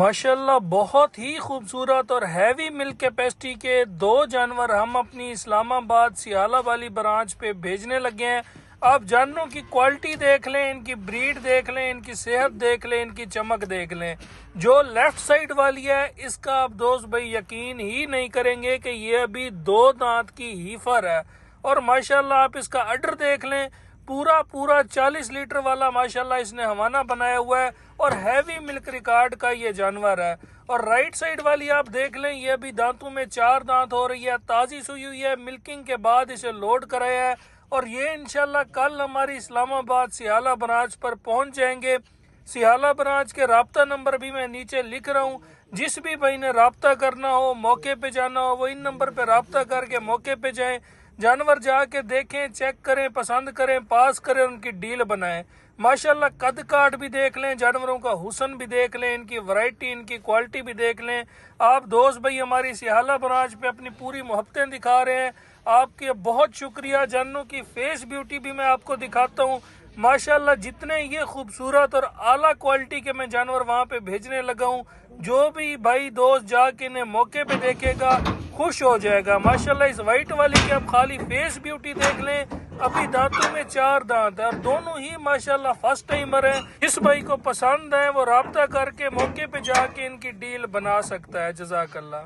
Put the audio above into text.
ماشاءاللہ بہت ہی خوبصورت اور ہیوی ملک کیپیسٹی کے دو جانور ہم اپنی اسلام آباد سیالہ والی برانچ پہ بھیجنے لگے ہیں۔ آپ جانوروں کی کوالٹی دیکھ لیں، ان کی بریڈ دیکھ لیں، ان کی صحت دیکھ لیں، ان کی چمک دیکھ لیں۔ جو لیفٹ سائیڈ والی ہے اس کا آپ دوست بھائی یقین ہی نہیں کریں گے کہ یہ ابھی 2 دانت کی ہیفر ہے، اور ماشاءاللہ آپ اس کا اڈر دیکھ لیں، پورا 40 لیٹر والا ماشاءاللہ اس نے ہوانہ بنایا ہوا ہے، اور ہیوی ملک ریکارڈ کا یہ جانور ہے۔ اور رائٹ سائیڈ والی آپ دیکھ لیں، یہ ابھی دانتوں میں 4 دانت ہو رہی ہے، تازی سوئی ہوئی ہے، ملکنگ کے بعد اسے لوڈ کرایا ہے، اور یہ انشاءاللہ کل ہماری اسلام آباد سیالہ برانچ پر پہنچ جائیں گے۔ سیالہ برانچ کے رابطہ نمبر بھی میں نیچے لکھ رہا ہوں، جس بھی بھائی نے رابطہ کرنا ہو، موقع پہ جانا ہو، وہ ان نمبر پہ رابطہ کر کے موقع پہ جائیں، جانور جا کے دیکھیں، چیک کریں، پسند کریں، پاس کریں، ان کی ڈیل بنائیں۔ ماشاءاللہ قد کاٹ بھی دیکھ لیں، جانوروں کا حسن بھی دیکھ لیں، ان کی ورائٹی، ان کی کوالٹی بھی دیکھ لیں۔ آپ دوست بھائی ہماری سیالہ برانچ پہ اپنی پوری محبتیں دکھا رہے ہیں، آپ کے بہت شکریہ۔ جانوروں کی فیس بیوٹی بھی میں آپ کو دکھاتا ہوں۔ ماشاءاللہ جتنے یہ خوبصورت اور اعلیٰ کوالٹی کے میں جانور وہاں پہ بھیجنے لگا ہوں، جو بھی بھائی دوست جا کے انہیں موقع پہ دیکھے گا خوش ہو جائے گا۔ ماشاءاللہ اس وائٹ والی کی آپ خالی فیس بیوٹی دیکھ لیں، ابھی دانتوں میں 4 دانت ہے، اور دونوں ہی ماشاءاللہ فرسٹ ٹائمر ہیں۔ جس بھائی کو پسند ہے وہ رابطہ کر کے موقع پہ جا کے ان کی ڈیل بنا سکتا ہے۔ جزاک اللہ۔